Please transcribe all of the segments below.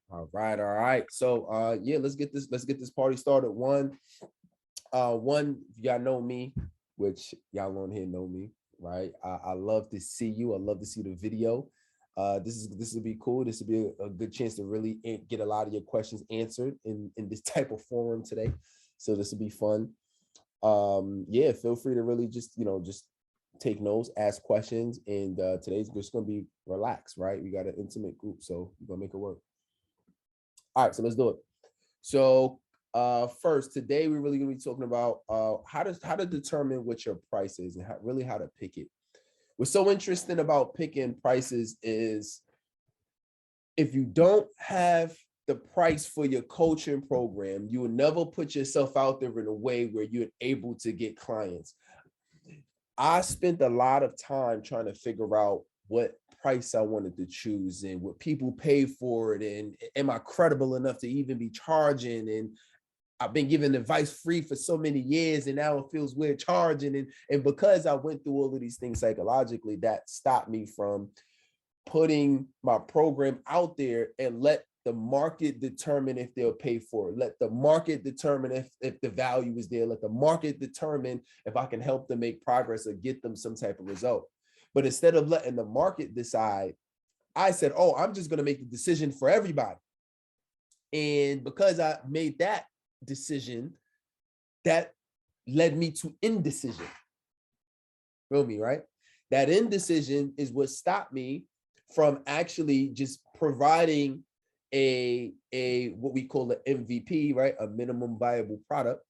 All right, all right. So yeah, let's get this party started. If y'all know me, which y'all on here know me, right? I love to see you. I love to see the video. This will be cool. This will be a good chance to really get a lot of your questions answered in this type of forum today. So this will be fun. Yeah, feel free to really just take notes, ask questions, and today's just gonna be relaxed, right? We got an intimate group, so we're gonna make it work. All right, so let's do it. So first, today we're really gonna be talking about how to determine what your price is and really how to pick it. What's so interesting about picking prices is if you don't have the price for your coaching program, you will never put yourself out there in a way where you're able to get clients. I spent a lot of time trying to figure out what price I wanted to choose and what people pay for it, and am I credible enough to even be charging? And I've been giving advice free for so many years, and now it feels weird charging. And because I went through all of these things psychologically, that stopped me from putting my program out there and let the market determine if they'll pay for it. Let the market determine if the value is there. Let the market determine if I can help them make progress or get them some type of result. But instead of letting the market decide, I said, oh, I'm just going to make the decision for everybody. And because I made that decision, that led me to indecision. Feel me, right? That indecision is what stopped me from actually just providing a what we call an MVP, right? A minimum viable product.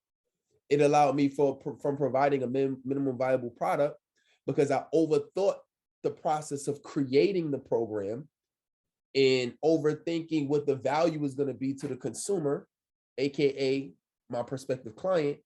It allowed me from providing a minimum viable product because I overthought the process of creating the program and overthinking what the value is going to be to the consumer, aka my prospective client.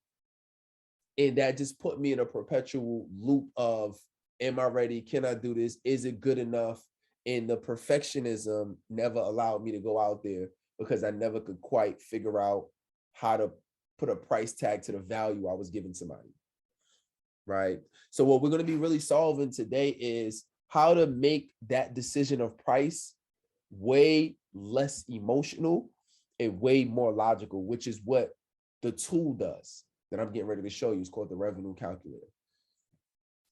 And that just put me in a perpetual loop of, am I ready? Can I do this? Is it good enough? And the perfectionism never allowed me to go out there because I never could quite figure out how to put a price tag to the value I was giving somebody. Right. So what we're going to be really solving today is how to make that decision of price way less emotional and way more logical, which is what the tool does that I'm getting ready to show you. It's called the revenue calculator.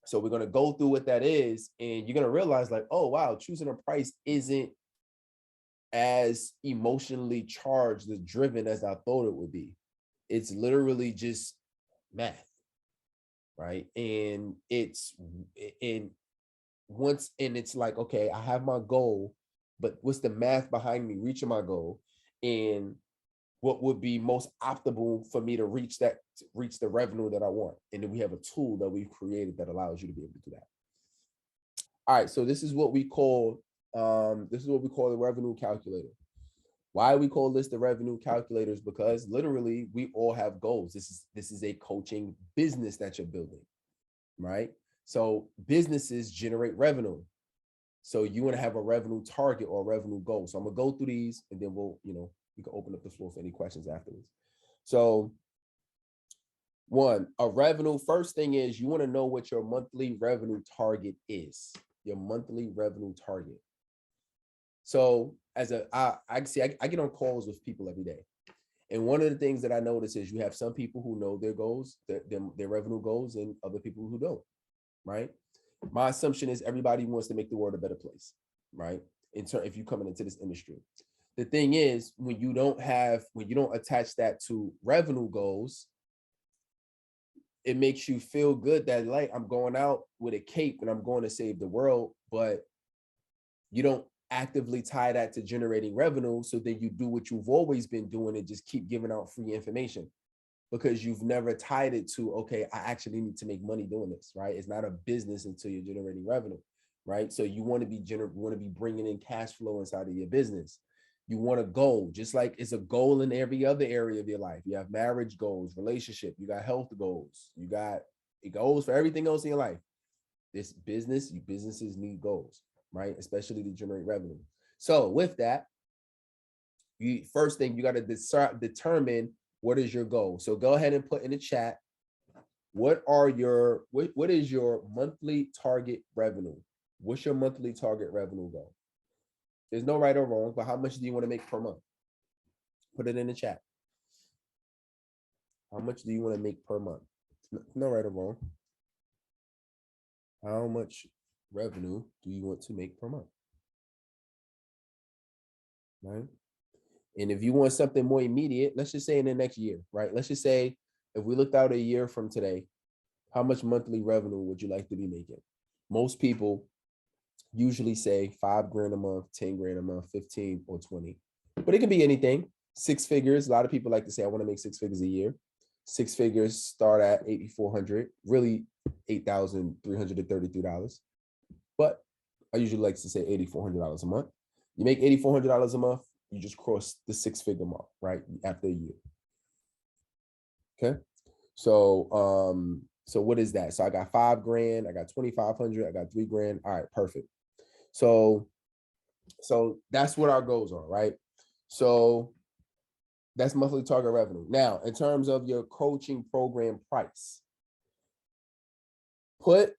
So we're going to go through what that is, and you're going to realize like, oh, wow, choosing a price isn't as emotionally charged or driven as I thought it would be. It's literally just math, right? And it's like, okay, I have my goal, but what's the math behind me reaching my goal? And what would be most optimal for me to reach the revenue that I want. And then we have a tool that we've created that allows you to be able to do that. All right, so this is what we call the revenue calculator. Why we call this the revenue calculators? Because literally we all have goals. This is a coaching business that you're building, right? So businesses generate revenue. So you want to have a revenue target or a revenue goal. So I'm gonna go through these and then we can open up the floor for any questions afterwards. So a revenue, first thing is you want to know what your monthly revenue target is. Your monthly revenue target. So I get on calls with people every day. And one of the things that I notice is you have some people who know their goals, their revenue goals, and other people who don't, right? My assumption is everybody wants to make the world a better place, right? If you're coming into this industry. The thing is, when you don't attach that to revenue goals, it makes you feel good that like I'm going out with a cape and I'm going to save the world, but you don't actively tie that to generating revenue. So then you do what you've always been doing and just keep giving out free information because you've never tied it to, okay, I actually need to make money doing this, right? It's not a business until you're generating revenue, right? So you want to be bringing in cash flow inside of your business. You want a goal, just like it's a goal in every other area of your life. You have marriage goals, relationship, you got health goals, you got goals for everything else in your life. Businesses need goals, right? Especially to generate revenue. So with that, first thing you got to determine what is your goal. So go ahead and put in the chat, what is your monthly target revenue? What's your monthly target revenue goal? There's no right or wrong, but how much do you want to make per month? Put it in the chat. How much do you want to make per month? No right or wrong. How much revenue do you want to make per month? Right? And if you want something more immediate, let's just say in the next year, right? Let's just say if we looked out a year from today, how much monthly revenue would you like to be making? Most people usually say 5 grand a month, 10 grand a month, 15 or 20, but it can be anything. 6 figures. A lot of people like to say, I want to make 6 figures a year. 6 figures start at $8,400, really $8,333. But I usually like to say $8,400 a month. You make $8,400 a month, you just cross the 6-figure mark, right? After a year. Okay. So, so what is that? So I got 5 grand, I got 2,500, I got 3 grand. All right, perfect. So that's what our goals are, right? So that's monthly target revenue. Now, in terms of your coaching program price, put,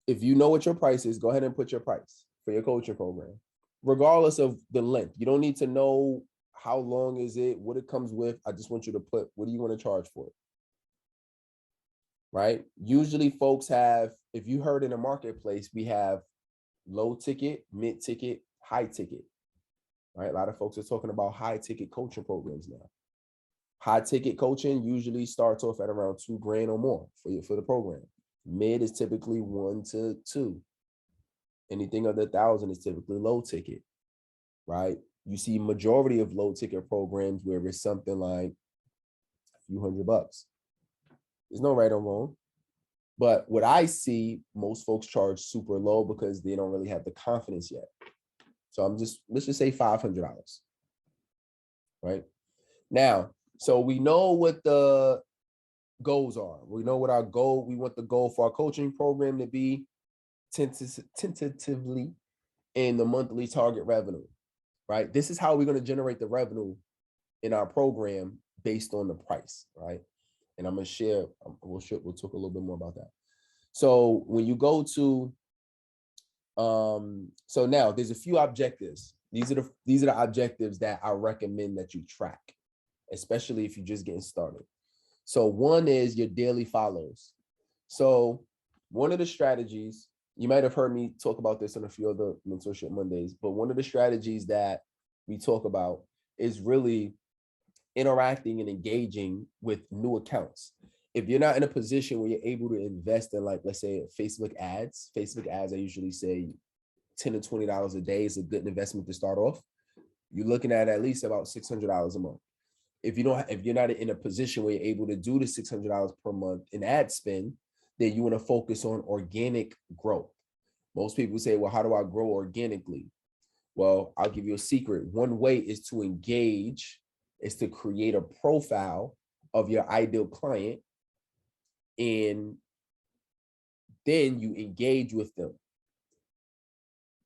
if you know what your price is, go ahead and put your price for your coaching program, regardless of the length. You don't need to know how long is it, what it comes with. I just want you to put, what do you want to charge for it? Right? Usually folks have, if you heard in the marketplace, we have low ticket, mid ticket, high ticket, right? A lot of folks are talking about high ticket coaching programs now. High ticket coaching usually starts off at around 2 grand or more for the program. Mid is typically 1 to 2. Anything under 1,000 is typically low ticket, right? You see majority of low ticket programs where it's something like a few $100. There's no right or wrong. But what I see, most folks charge super low because they don't really have the confidence yet. So let's just say $500, right? Now, so we know what the goals are. We know what our goal, we want the goal for our coaching program to be tentatively in the monthly target revenue, right? This is how we're going to generate the revenue in our program based on the price, right? And I'm going to share, we'll talk a little bit more about that. So when you go to, so now there's a few objectives. These are the objectives that I recommend that you track, especially if you're just getting started. So one is your daily follows. So one of the strategies, you might have heard me talk about this on a few other Mentorship Mondays, but one of the strategies that we talk about is really interacting and engaging with new accounts. If you're not in a position where you're able to invest in, like, let's say Facebook ads, I usually say $10 to $20 a day is a good investment to start off. You're looking at least about $600 a month. If you're not in a position where you're able to do the $600 per month in ad spend, then you want to focus on organic growth. Most people say, well, how do I grow organically? Well, I'll give you a secret. One way is to engage, is to create a profile of your ideal client, and then you engage with them.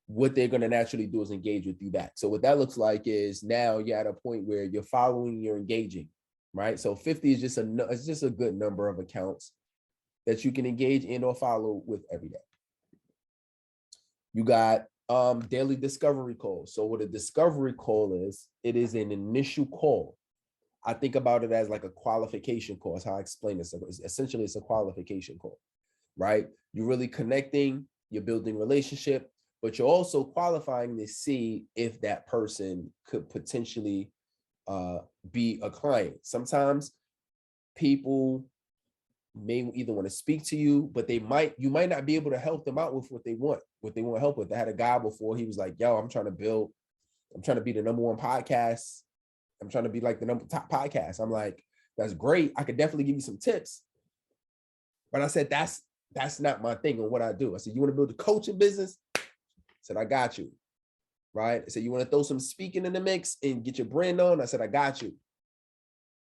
What they're going to naturally do is engage with you back. So what that looks like is now you're at a point where you're following, you're engaging, right? So 50 is just a good number of accounts that you can engage in or follow with every day. You got daily discovery calls. So what a discovery call is, it is an initial call. I think about it as like a qualification call. That's how I explain this. Essentially, it's a qualification call, right? You're really connecting, you're building relationship, but you're also qualifying to see if that person could potentially be a client. Sometimes people may either want to speak to you, but you might not be able to help them out with what they want help with. I had a guy before, he was like, yo, I'm trying to be the number one podcast. I'm trying to be like the top podcast. I'm like, that's great. I could definitely give you some tips. But I said, that's not my thing on what I do. I said, you want to build a coaching business? I said, I got you. Right? I said, you want to throw some speaking in the mix and get your brand on? I said, I got you.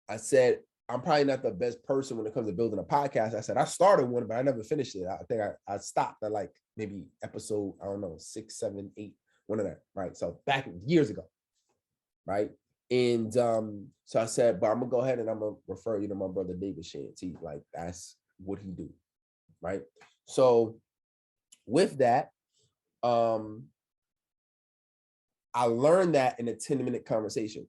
I said, I'm probably not the best person when it comes to building a podcast. I said, I started one, but I never finished it. I think I stopped at like maybe episode, I don't know, 6, 7, 8, one of that. Right. So back years ago. Right. And so I said, but I'm gonna go ahead and I'm gonna refer you to my brother David Shantz. Like, that's what he do. Right. So with that, I learned that in a 10-minute conversation,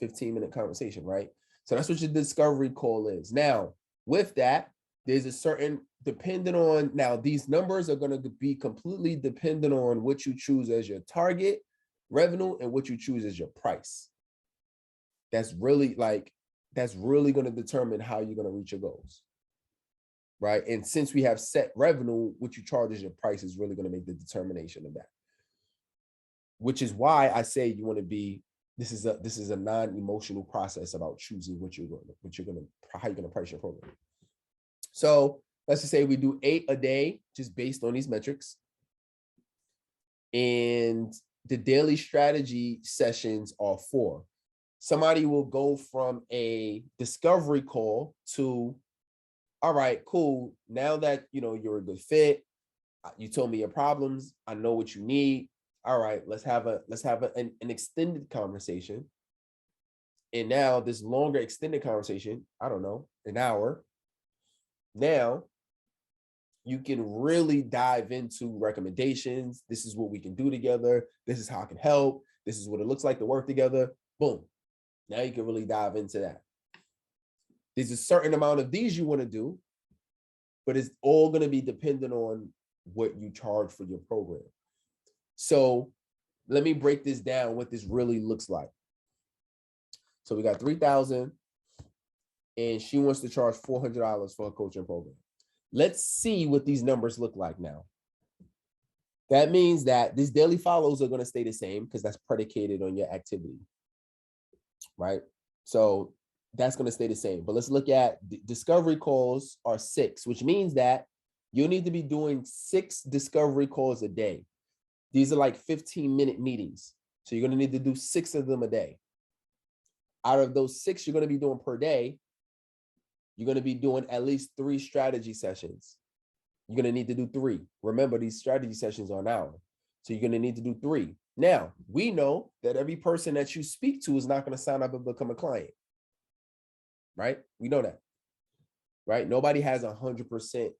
15-minute conversation, right? So that's what your discovery call is. Now, with that, there's a certain, depending on, now these numbers are going to be completely dependent on what you choose as your target revenue and what you choose as your price. That's really going to determine how you're going to reach your goals, right? And since we have set revenue, what you charge as your price is really going to make the determination of that. Which is why I say you want to be, this is a non-emotional process about choosing how you're going to price your program. So let's just say we do 8 a day, just based on these metrics. And the daily strategy sessions are 4. Somebody will go from a discovery call to, all right, cool. Now that, you're a good fit, you told me your problems, I know what you need. All right, let's have an extended conversation. And now this longer extended conversation, I don't know, an hour. Now you can really dive into recommendations. This is what we can do together. This is how I can help. This is what it looks like to work together. Boom. Now you can really dive into that. There's a certain amount of these you want to do, but it's all going to be dependent on what you charge for your program. So let me break this down, what this really looks like. So we got 3,000 and she wants to charge $400 for a coaching program. Let's see what these numbers look like now. That means that these daily follows are going to stay the same because that's predicated on your activity, right? So that's going to stay the same. But let's look at discovery calls are 6, which means that you need to be doing 6 discovery calls a day. These are like 15-minute meetings. So you're going to need to do 6 of them a day. Out of those 6 you're going to be doing per day, you're going to be doing at least 3 strategy sessions. You're going to need to do 3. Remember, these strategy sessions are an hour. So you're going to need to do 3. Now, we know that every person that you speak to is not going to sign up and become a client, right? We know that, right? Nobody has 100%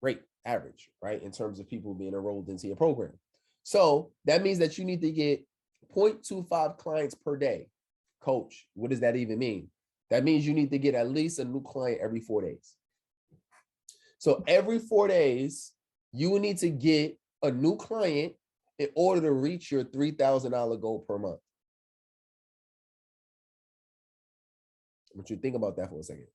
rate average, right? In terms of people being enrolled into your program. So that means that you need to get 0.25 clients per day. Coach, what does that even mean? That means you need to get at least a new client every 4 days. So every 4 days, you will need to get a new client in order to reach your $3,000 goal per month. I want you to think about that for a second.